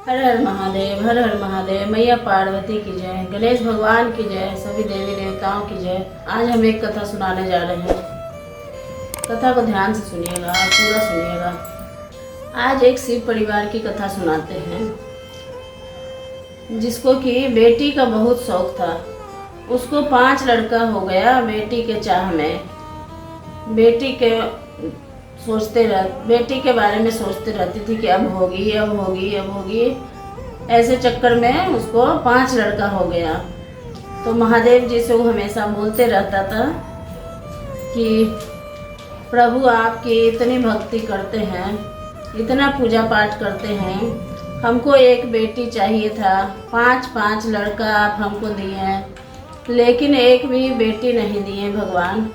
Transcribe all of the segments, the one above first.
हर हर महादेव, हर हर महादेव। मैया पार्वती की जय, गणेश भगवान की जय, सभी देवी देवताओं की जय। आज हम एक कथा सुनाने जा रहे हैं। कथा को ध्यान से सुनिएगा, पूरा सुनिएगा। आज एक शिव परिवार की कथा सुनाते हैं, जिसको कि बेटी का बहुत शौक था। उसको 5 लड़का हो गया बेटी के चाह में। बेटी के बारे में सोचते रहती थी कि अब होगी, अब होगी, अब होगी। ऐसे चक्कर में उसको 5 लड़का हो गया। तो महादेव जी से वो हमेशा बोलते रहता था कि प्रभु आपकी इतनी भक्ति करते हैं, इतना पूजा पाठ करते हैं, हमको एक बेटी चाहिए था। 5 लड़का आप हमको दिए हैं, लेकिन एक भी बेटी नहीं दिए भगवान।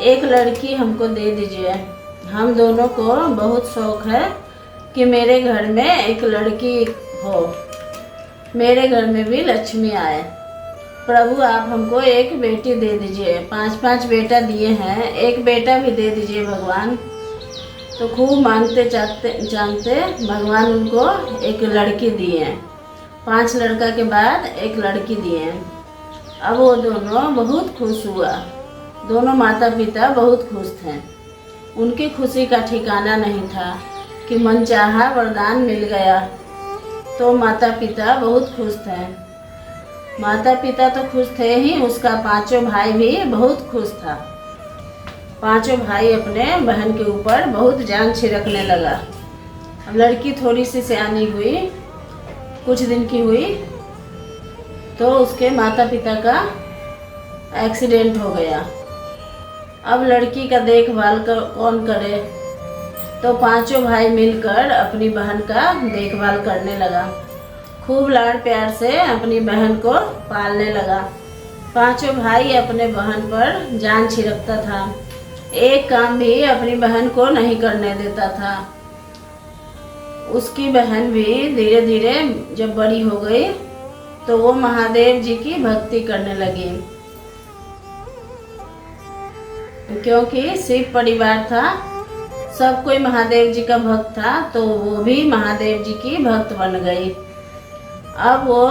एक लड़की हमको दे दीजिए। हम दोनों को बहुत शौक है कि मेरे घर में एक लड़की हो, मेरे घर में भी लक्ष्मी आए। प्रभु आप हमको एक बेटी दे दीजिए। 5 बेटा दिए हैं, एक बेटा भी दे दीजिए भगवान। तो खूब मांगते जानते भगवान उनको एक लड़की दिए। 5 लड़का के बाद एक लड़की दिए। अब वो दोनों बहुत खुश हुआ। दोनों माता पिता बहुत खुश थे। उनकी खुशी का ठिकाना नहीं था कि मनचाहा वरदान मिल गया। तो माता पिता बहुत खुश थे। माता पिता तो खुश थे ही, उसका 5 भाई भी बहुत खुश था। 5 भाई अपने बहन के ऊपर बहुत जान छिड़कने लगा। अब लड़की थोड़ी सी सियानी हुई, कुछ दिन की हुई, तो उसके माता पिता का एक्सीडेंट हो गया। अब लड़की का देखभाल कौन करे? तो 5 भाई मिलकर अपनी बहन का देखभाल करने लगा। खूब लाड़ प्यार से अपनी बहन को पालने लगा। 5 भाई अपने बहन पर जान छिड़कता था। एक काम भी अपनी बहन को नहीं करने देता था। उसकी बहन भी धीरे धीरे जब बड़ी हो गई तो वो महादेव जी की भक्ति करने लगी। क्योंकि शिव परिवार था, सब कोई महादेव जी का भक्त था, तो वो भी महादेव जी की भक्त बन गई। अब वो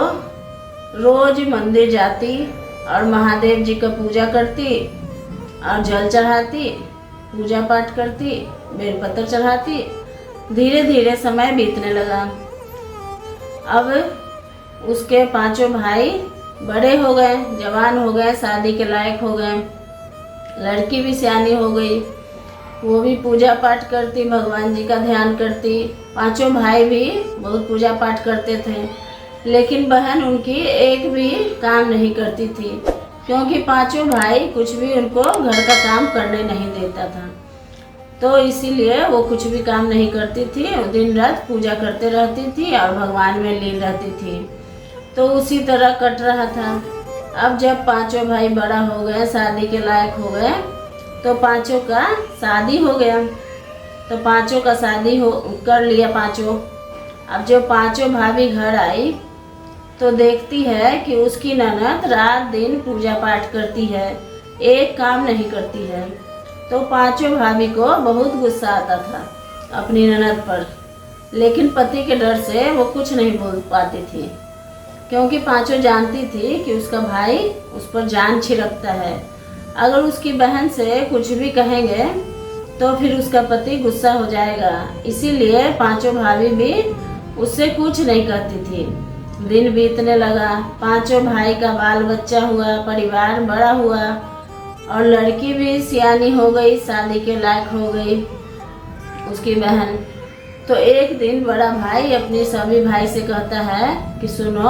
रोज मंदिर जाती और महादेव जी का पूजा करती और जल चढ़ाती, पूजा पाठ करती, बेलपत्र चढ़ाती। धीरे धीरे समय बीतने लगा। अब उसके 5 भाई बड़े हो गए, जवान हो गए, शादी के लायक हो गए। लड़की भी सियानी हो गई, वो भी पूजा पाठ करती, भगवान जी का ध्यान करती। 5 भाई भी बहुत पूजा पाठ करते थे, लेकिन बहन उनकी एक भी काम नहीं करती थी, क्योंकि 5 भाई कुछ भी उनको घर का काम करने नहीं देता था। तो इसीलिए वो कुछ भी काम नहीं करती थी, दिन रात पूजा करते रहती थी और भगवान में लीन रहती थी। तो उसी तरह कट रहा था। अब जब 5 भाई बड़ा हो गए, शादी के लायक हो गए, तो 5 का शादी हो गया। तो 5 का शादी कर लिया 5। अब जब 5 भाभी घर आई तो देखती है कि उसकी ननद रात दिन पूजा पाठ करती है, एक काम नहीं करती है। तो 5 भाभी को बहुत गुस्सा आता था अपनी ननद पर, लेकिन पति के डर से वो कुछ नहीं बोल पाती थी, क्योंकि 5 जानती थी कि उसका भाई उस पर जान छिड़कता है। अगर उसकी बहन से कुछ भी कहेंगे तो फिर उसका पति गुस्सा हो जाएगा। इसीलिए 5 भाभी भी उससे कुछ नहीं कहती थी। दिन बीतने लगा, 5 भाई का बाल बच्चा हुआ, परिवार बड़ा हुआ और लड़की भी सियानी हो गई, शादी के लायक हो गई उसकी बहन। तो एक दिन बड़ा भाई अपने सभी भाई से कहता है कि सुनो,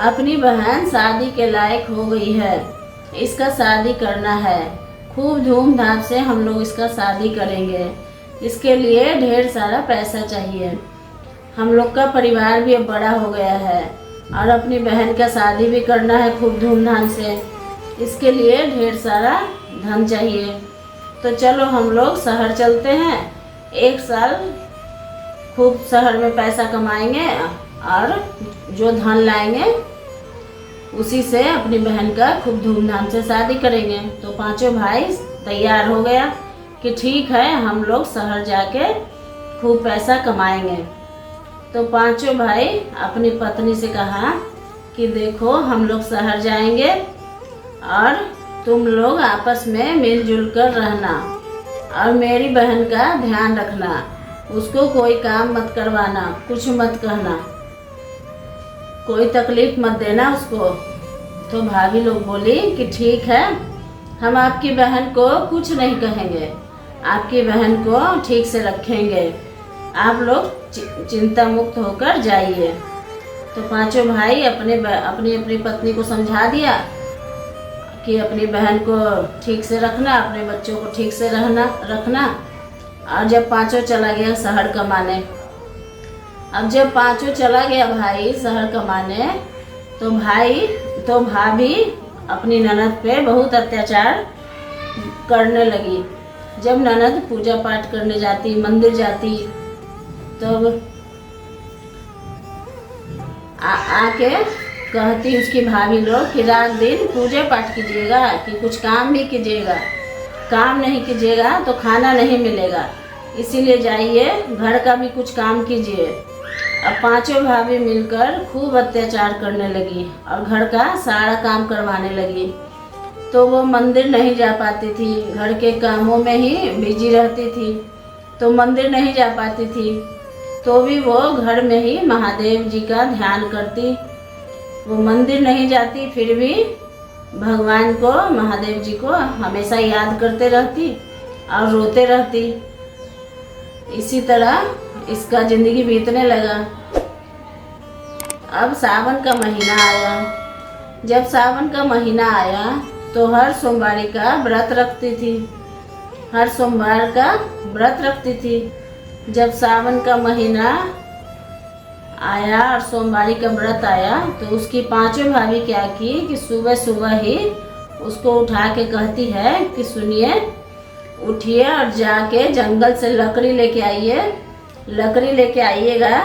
अपनी बहन शादी के लायक हो गई है, इसका शादी करना है। खूब धूमधाम से हम लोग इसका शादी करेंगे। इसके लिए ढेर सारा पैसा चाहिए। हम लोग का परिवार भी अब बड़ा हो गया है और अपनी बहन का शादी भी करना है खूब धूमधाम से। इसके लिए ढेर सारा धन चाहिए। तो चलो हम लोग शहर चलते हैं, 1 साल खूब शहर में पैसा कमाएंगे और जो धन लाएंगे उसी से अपनी बहन का खूब धूमधाम से शादी करेंगे। तो 5 भाई तैयार हो गया कि ठीक है, हम लोग शहर जाके खूब पैसा कमाएंगे। तो पांचों भाई अपनी पत्नी से कहा कि देखो हम लोग शहर जाएंगे और तुम लोग आपस में मिलजुल कर रहना और मेरी बहन का ध्यान रखना, उसको कोई काम मत करवाना, कुछ मत कहना, कोई तकलीफ मत देना उसको। तो भाभी लोग बोली कि ठीक है, हम आपकी बहन को कुछ नहीं कहेंगे, आपकी बहन को ठीक से रखेंगे, आप लोग चिंता मुक्त होकर जाइए। तो पांचों भाई अपनी अपनी पत्नी को समझा दिया कि अपनी बहन को ठीक से रखना, अपने बच्चों को ठीक से रखना। और जब पांचों चला गया शहर कमाने, अब जब पांचों चला गया भाई शहर कमाने, तो भाभी अपनी ननद पे बहुत अत्याचार करने लगी। जब ननद पूजा पाठ करने जाती, मंदिर जाती, तो आके कहती उसकी भाभी लोग कि रात दिन पूजा पाठ कीजिएगा, कि कुछ काम भी कीजिएगा, काम नहीं कीजिएगा तो खाना नहीं मिलेगा, इसीलिए जाइए घर का भी कुछ काम कीजिए। अब पांचों भाभी मिलकर खूब अत्याचार करने लगी और घर का सारा काम करवाने लगी। तो वो मंदिर नहीं जा पाती थी, घर के कामों में ही बिजी रहती थी, तो मंदिर नहीं जा पाती थी। तो भी वो घर में ही महादेव जी का ध्यान करती। वो मंदिर नहीं जाती, फिर भी भगवान को, महादेव जी को हमेशा याद करते रहती और रोते रहती। इसी तरह इसका जिंदगी बीतने लगा। अब सावन का महीना आया। जब सावन का महीना आया तो हर सोमवारी का व्रत रखती थी, हर सोमवार का व्रत रखती थी। जब सावन का महीना आया और सोमवारी का व्रत आया तो उसकी पांचों भाभी क्या की कि सुबह सुबह ही उसको उठा के कहती है कि सुनिए, उठिए और जाके जंगल से लकड़ी लेके आइए, लकड़ी लेके आइएगा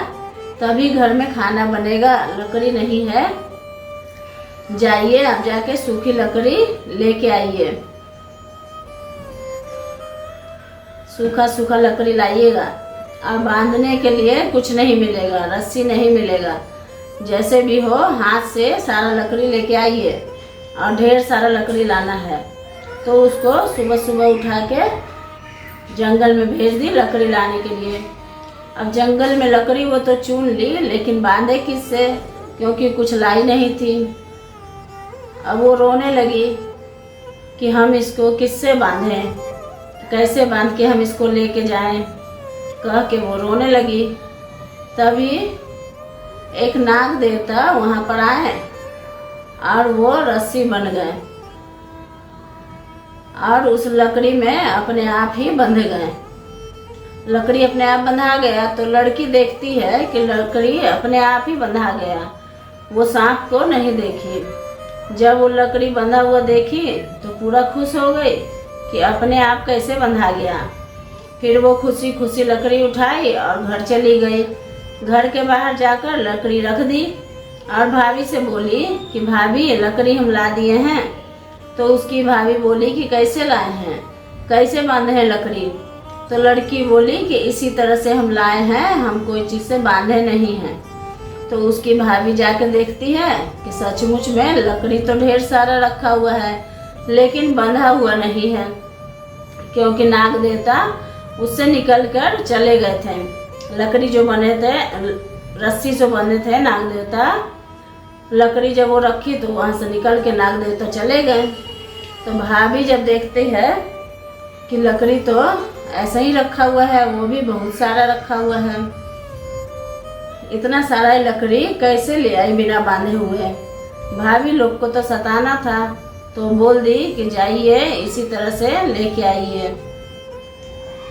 तभी घर में खाना बनेगा, लकड़ी नहीं है, जाइए आप जाके सूखी लकड़ी लेके आइए, सूखा सूखा लकड़ी लाइएगा। और बांधने के लिए कुछ नहीं मिलेगा, रस्सी नहीं मिलेगा, जैसे भी हो हाथ से सारा लकड़ी लेके आइए और ढेर सारा लकड़ी लाना है। तो उसको सुबह सुबह उठा के जंगल में भेज दी लकड़ी लाने के लिए। अब जंगल में लकड़ी वो तो चुन ली, लेकिन बांधे किससे, क्योंकि कुछ लाई नहीं थी। अब वो रोने लगी कि हम इसको किससे बांधें, कैसे बांध के हम इसको लेके जाएं, कह के वो रोने लगी। तभी एक नाग देवता वहाँ पर आए और वो रस्सी बन गए और उस लकड़ी में अपने आप ही बंधे गए। लकड़ी अपने आप बंधा गया तो लड़की देखती है कि लकड़ी अपने आप ही बंधा गया, वो सांप को नहीं देखी। जब वो लकड़ी बंधा हुआ देखी तो पूरा खुश हो गई कि अपने आप कैसे बंधा गया। फिर वो खुशी खुशी लकड़ी उठाई और घर चली गई। घर के बाहर जाकर लकड़ी रख दी और भाभी से बोली कि भाभी ये लकड़ी हम ला दिए हैं। तो उसकी भाभी बोली कि कैसे लाए हैं, कैसे बांधे हैं लकड़ी। तो लड़की बोली कि इसी तरह से हम लाए हैं, हम कोई चीज़ से बांधे नहीं हैं। तो उसकी भाभी जाके देखती है कि सचमुच में लकड़ी तो ढेर सारा रखा हुआ है, लेकिन बंधा हुआ नहीं है, क्योंकि नाग देवता उससे निकलकर चले गए थे। लकड़ी जो बने थे, रस्सी से बंधे थे नाग देवता, लकड़ी जब वो रखी तो वहाँ से निकल के नाग देवता चले गए। तो भाभी जब देखती है कि लकड़ी तो ऐसा ही रखा हुआ है, वो भी बहुत सारा रखा हुआ है, इतना सारा लकड़ी कैसे ले आई बिना बांधे हुए। भाभी लोग को तो सताना था, तो बोल दी कि जाइए इसी तरह से लेके आइए।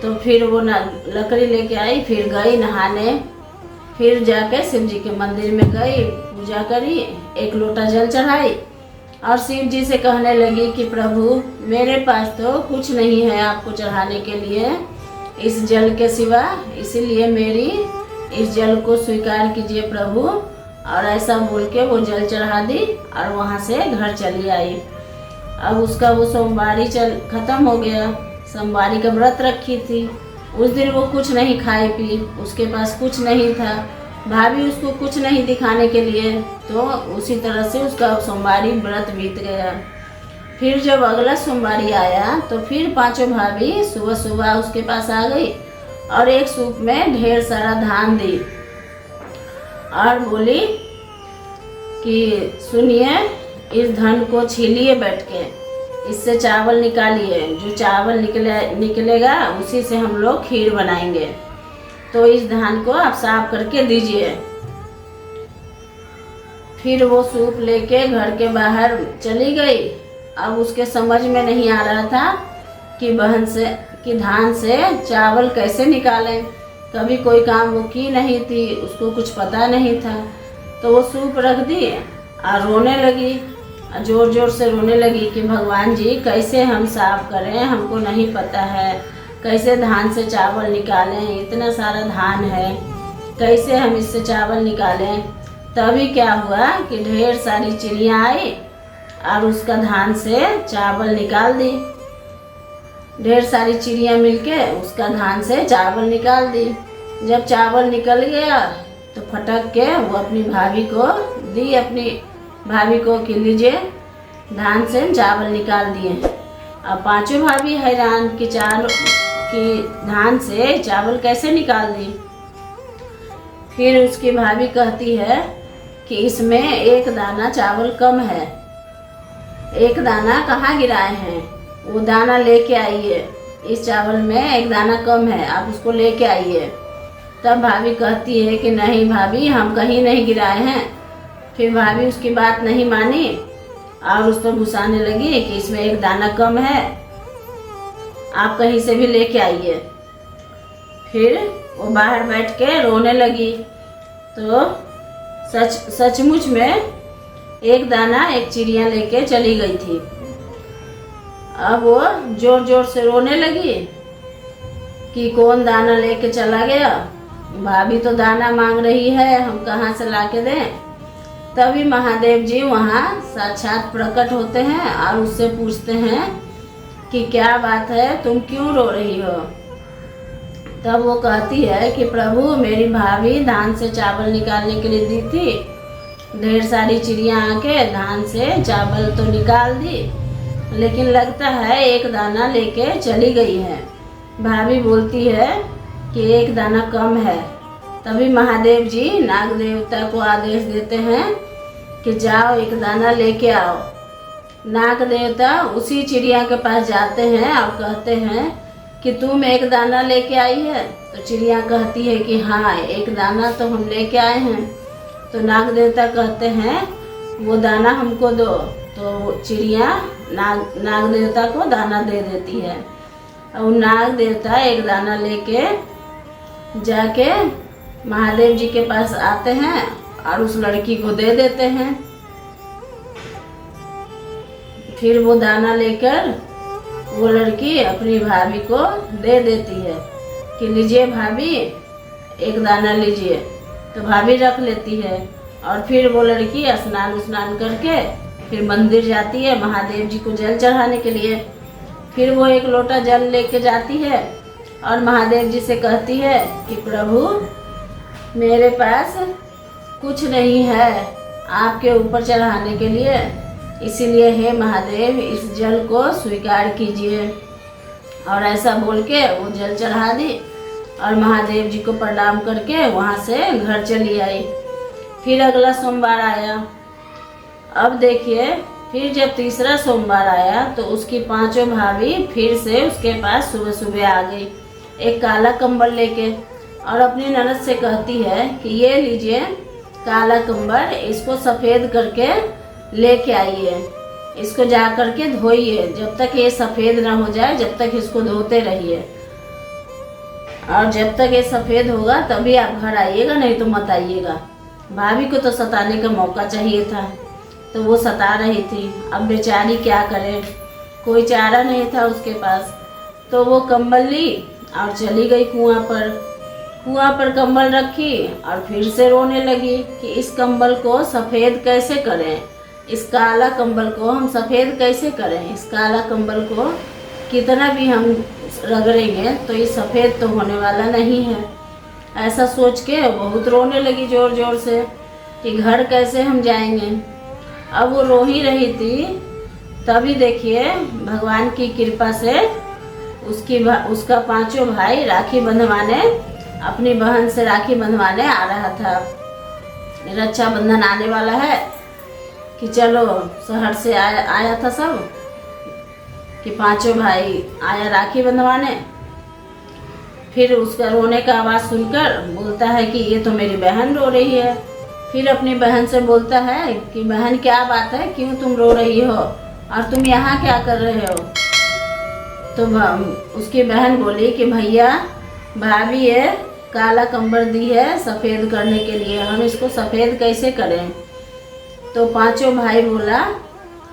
तो फिर वो लकड़ी लेके आई, फिर गई नहाने, फिर जाके शिव जी के मंदिर में गई, पूजा करी, एक लोटा जल चढ़ाई और शिव जी से कहने लगी कि प्रभु मेरे पास तो कुछ नहीं है आपको चढ़ाने के लिए इस जल के सिवा, इसीलिए मेरी इस जल को स्वीकार कीजिए प्रभु। और ऐसा बोल के वो जल चढ़ा दी और वहाँ से घर चली आई। अब उसका वो सोमवारी खत्म हो गया, सोमवारी का व्रत रखी थी। उस दिन वो कुछ नहीं खाई पी, उसके पास कुछ नहीं था, भाभी उसको कुछ नहीं दिखाने के लिए, तो उसी तरह से उसका सोमवारी व्रत बीत गया। फिर जब अगला सोमवारी आया तो फिर पांचों भाभी सुबह सुबह उसके पास आ गई और एक सूप में ढेर सारा धान दी और बोली कि सुनिए, इस धन को छीलिए बैठ के, इससे चावल निकालिए, जो चावल निकलेगा उसी से हम लोग खीर बनाएंगे, तो इस धान को आप साफ करके दीजिए। फिर वो सूप लेके घर के बाहर चली गई। अब उसके समझ में नहीं आ रहा था कि धान से चावल कैसे निकालें। कभी कोई काम वो की नहीं थी, उसको कुछ पता नहीं था। तो वो सूप रख दी और रोने लगी, जोर जोर से रोने लगी कि भगवान जी कैसे हम साफ करें, हमको नहीं पता है, कैसे धान से चावल निकालें, इतना सारा धान है, कैसे हम इससे चावल निकालें। तभी क्या हुआ कि ढेर सारी चिड़ियाँ आई और उसका धान से चावल निकाल दी। ढेर सारी चिड़ियाँ मिलके उसका धान से चावल निकाल दी। जब चावल निकल गया तो फटक के वो अपनी भाभी को दी, अपनी भाभी को कि लीजिए, धान से चावल निकाल दिए। अब पांचों भाभी हैरान कि धान से चावल कैसे निकाल दी। फिर उसकी भाभी कहती है कि इसमें एक दाना चावल कम है, एक दाना कहाँ गिराए हैं, वो दाना लेके आइए, इस चावल में एक दाना कम है, आप उसको लेके आइए। तब भाभी कहती है कि नहीं भाभी, हम कहीं नहीं गिराए हैं। फिर भाभी उसकी बात नहीं मानी और उस पर गुस्साने लगी कि इसमें एक दाना कम है, आप कहीं से भी लेके आइए। फिर वो बाहर बैठ के रोने लगी। तो सचमुच में एक दाना एक चिड़िया लेके चली गई थी। अब वो जोर जोर से रोने लगी कि कौन दाना लेके चला गया, भाभी तो दाना मांग रही है, हम कहाँ से लाके दें। तभी महादेव जी वहाँ साक्षात प्रकट होते हैं और उससे पूछते हैं कि क्या बात है, तुम क्यों रो रही हो। तब वो कहती है कि प्रभु, मेरी भाभी धान से चावल निकालने के लिए दी थी, ढेर सारी चिड़ियाँ आके धान से चावल तो निकाल दी, लेकिन लगता है एक दाना लेके चली गई है। भाभी बोलती है कि एक दाना कम है। तभी महादेव जी नाग देवता को आदेश देते हैं कि जाओ एक दाना लेके आओ। नाग देवता उसी चिड़िया के पास जाते हैं और कहते हैं कि तुम एक दाना लेके आई है। तो चिड़िया कहती है कि हाँ, एक दाना तो हम लेके आए हैं। तो नाग देवता कहते हैं वो दाना हमको दो। तो चिड़िया नाग देवता को दाना दे देती है और नाग देवता एक दाना लेके जाके महादेव जी के पास आते हैं और उस लड़की को दे देते हैं। फिर वो दाना लेकर वो लड़की अपनी भाभी को दे देती है कि लीजिए भाभी, एक दाना लीजिए। तो भाभी रख लेती है और फिर वो लड़की स्नान करके फिर मंदिर जाती है महादेव जी को जल चढ़ाने के लिए। फिर वो एक लोटा जल लेके जाती है और महादेव जी से कहती है कि प्रभु, मेरे पास कुछ नहीं है आपके ऊपर चढ़ाने के लिए, इसीलिए हे महादेव, इस जल को स्वीकार कीजिए। और ऐसा बोल के वो जल चढ़ा दी और महादेव जी को प्रणाम करके वहाँ से घर चली आई। फिर अगला सोमवार आया। अब देखिए, फिर जब तीसरा सोमवार आया तो उसकी पांचों भाभी फिर से उसके पास सुबह सुबह आ गई, एक काला कंबल लेके, और अपनी ननद से कहती है कि ये लीजिए काला कंबल, इसको सफ़ेद करके लेके आइए, इसको जा करके धोइए, जब तक ये सफ़ेद ना हो जाए जब तक इसको धोते रहिए, और जब तक ये सफ़ेद होगा तभी आप घर आइएगा, नहीं तो मत आइएगा। भाभी को तो सताने का मौका चाहिए था, तो वो सता रही थी। अब बेचारी क्या करे, कोई चारा नहीं था उसके पास। तो वो कंबल ली और चली गई कुआं पर कंबल रखी और फिर से रोने लगी कि इस कंबल को सफ़ेद कैसे करें, इस काला कंबल को हम सफ़ेद कैसे करें, इस काला कंबल को कितना भी हम रगड़ेंगे तो ये सफ़ेद तो होने वाला नहीं है। ऐसा सोच के बहुत रोने लगी ज़ोर ज़ोर से कि घर कैसे हम जाएंगे। अब वो रो ही रही थी, तभी देखिए भगवान की कृपा से उसका पांचों भाई राखी बंधवाने, अपनी बहन से राखी बंधवाने आ रहा था। रक्षाबंधन आने वाला है कि चलो शहर से आया था सब कि पांचों भाई आया राखी बंधवाने। फिर उसका रोने का आवाज़ सुनकर बोलता है कि ये तो मेरी बहन रो रही है। फिर अपनी बहन से बोलता है कि बहन क्या बात है, क्यों तुम रो रही हो और तुम यहाँ क्या कर रहे हो। तो उसकी बहन बोली कि भैया भाभी ये काला कंबल दी है सफ़ेद करने के लिए, हम इसको सफ़ेद कैसे करें। तो पांचों भाई बोला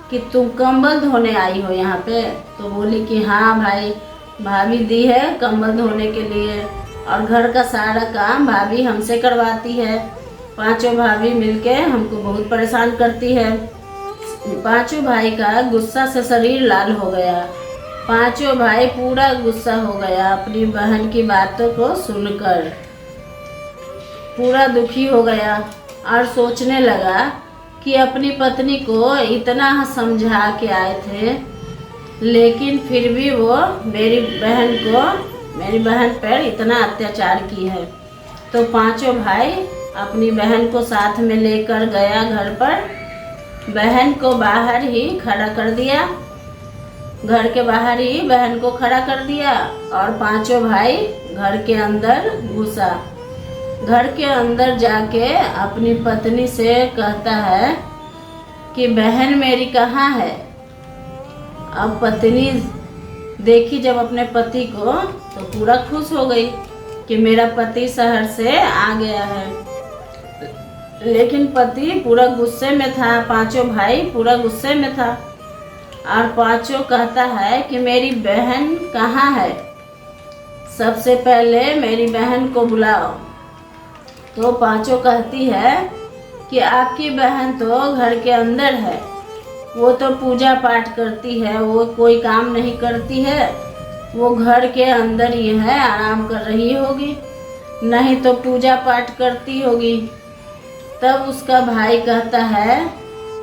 कि तुम कंबल धोने आई हो यहाँ पे। तो बोली कि हाँ भाई, भाभी दी है कंबल धोने के लिए और घर का सारा काम भाभी हमसे करवाती है। पांचों भाभी मिलके हमको बहुत परेशान करती है। पांचों भाई का गुस्सा से शरीर लाल हो गया। पांचों भाई पूरा गुस्सा हो गया अपनी बहन की बातों को सुनकर, पूरा दुखी हो गया और सोचने लगा कि अपनी पत्नी को इतना समझा के आए थे, लेकिन फिर भी वो मेरी बहन पर इतना अत्याचार की है। तो पांचों भाई अपनी बहन को साथ में लेकर गया घर पर। बहन को बाहर ही खड़ा कर दिया, घर के बाहर ही बहन को खड़ा कर दिया और पांचों भाई घर के अंदर घुसा। घर के अंदर जाके अपनी पत्नी से कहता है कि बहन मेरी कहाँ है। अब पत्नी देखी जब अपने पति को तो पूरा खुश हो गई कि मेरा पति शहर से आ गया है, लेकिन पति पूरा गुस्से में था, पांचों भाई पूरा गुस्से में था और पांचों कहता है कि मेरी बहन कहाँ है, सबसे पहले मेरी बहन को बुलाओ। तो पांचों कहती है कि आपकी बहन तो घर के अंदर है, वो तो पूजा पाठ करती है, वो कोई काम नहीं करती है, वो घर के अंदर ही है, आराम कर रही होगी, नहीं तो पूजा पाठ करती होगी। तब उसका भाई कहता है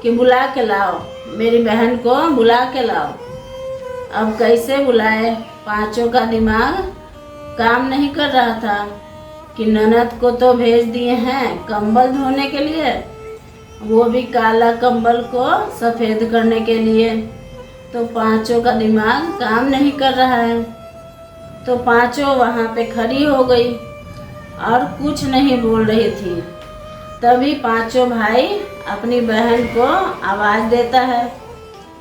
कि बुला के लाओ, मेरी बहन को बुला के लाओ। अब कैसे बुलाए, पांचों का दिमाग काम नहीं कर रहा था कि ननद को तो भेज दिए हैं कंबल धोने के लिए, वो भी काला कंबल को सफ़ेद करने के लिए। तो पांचों का दिमाग काम नहीं कर रहा है। तो पांचों वहाँ पे खड़ी हो गई और कुछ नहीं बोल रही थी। तभी पांचों भाई अपनी बहन को आवाज़ देता है।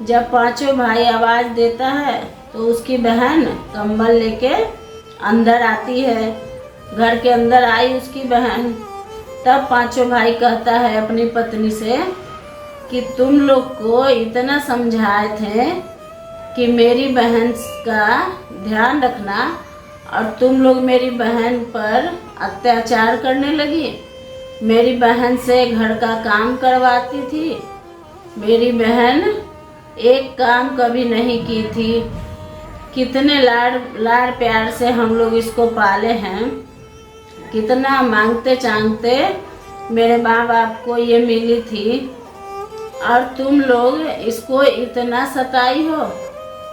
जब पांचों भाई आवाज़ देता है तो उसकी बहन कंबल लेके अंदर आती है। घर के अंदर आई उसकी बहन। तब पांचों भाई कहता है अपनी पत्नी से कि तुम लोग को इतना समझाए थे कि मेरी बहन का ध्यान रखना और तुम लोग मेरी बहन पर अत्याचार करने लगी। मेरी बहन से घर का काम करवाती थी, मेरी बहन एक काम कभी नहीं की थी। कितने लाड़ प्यार से हम लोग इसको पाले हैं, कितना मांगते चांगते मेरे माँ बाप को ये मिली थी और तुम लोग इसको इतना सताई हो।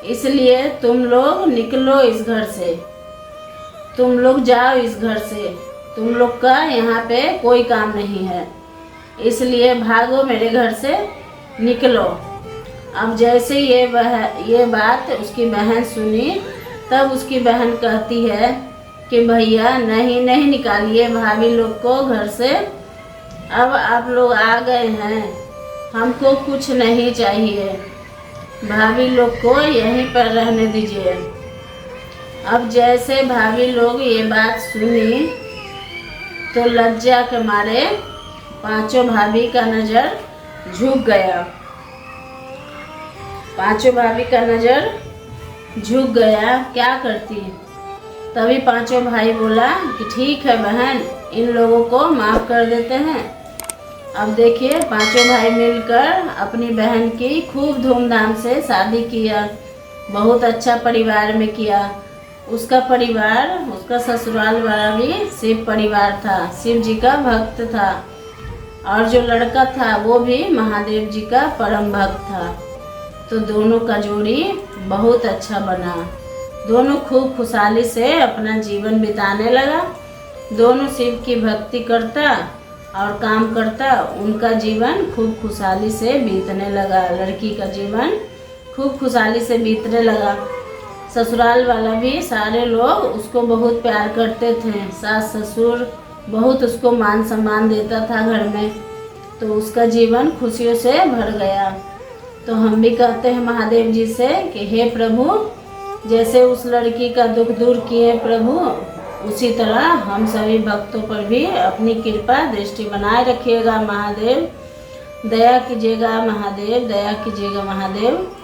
इसलिए तुम लोग निकलो इस घर से, तुम लोग जाओ इस घर से, तुम लोग का यहाँ पे कोई काम नहीं है, इसलिए भागो मेरे घर से, निकलो। अब जैसे ये बात उसकी बहन सुनी, तब उसकी बहन कहती है कि भैया नहीं निकालिए भाभी लोग को घर से, अब आप लोग आ गए हैं, हमको कुछ नहीं चाहिए, भाभी लोग को यहीं पर रहने दीजिए। अब जैसे भाभी लोग ये बात सुनी तो लज्जा के मारे पांचों भाभी का नज़र झुक गया। पांचों भाभी का नज़र झुक गया, क्या करती। तभी पांचों भाई बोला कि ठीक है बहन, इन लोगों को माफ़ कर देते हैं। अब देखिए पांचों भाई मिलकर अपनी बहन की खूब धूमधाम से शादी किया, बहुत अच्छा परिवार में किया। उसका परिवार, उसका ससुराल वाला भी शिव परिवार था, शिव जी का भक्त था। और जो लड़का था वो भी महादेव जी का परम भक्त था। तो दोनों का जोड़ी बहुत अच्छा बना। दोनों खूब खुशहाली से अपना जीवन बिताने लगा। दोनों शिव की भक्ति करता और काम करता। उनका जीवन खूब खुशहाली से बीतने लगा। लड़की का जीवन खूब खुशहाली से बीतने लगा। ससुराल वाला भी सारे लोग उसको बहुत प्यार करते थे। सास ससुर बहुत उसको मान सम्मान देता था घर में। तो उसका जीवन खुशियों से भर गया। तो हम भी कहते हैं महादेव जी से कि हे प्रभु, जैसे उस लड़की का दुख दूर किए प्रभु, उसी तरह हम सभी भक्तों पर भी अपनी कृपा दृष्टि बनाए रखिएगा महादेव। दया कीजिएगा महादेव, दया कीजिएगा महादेव।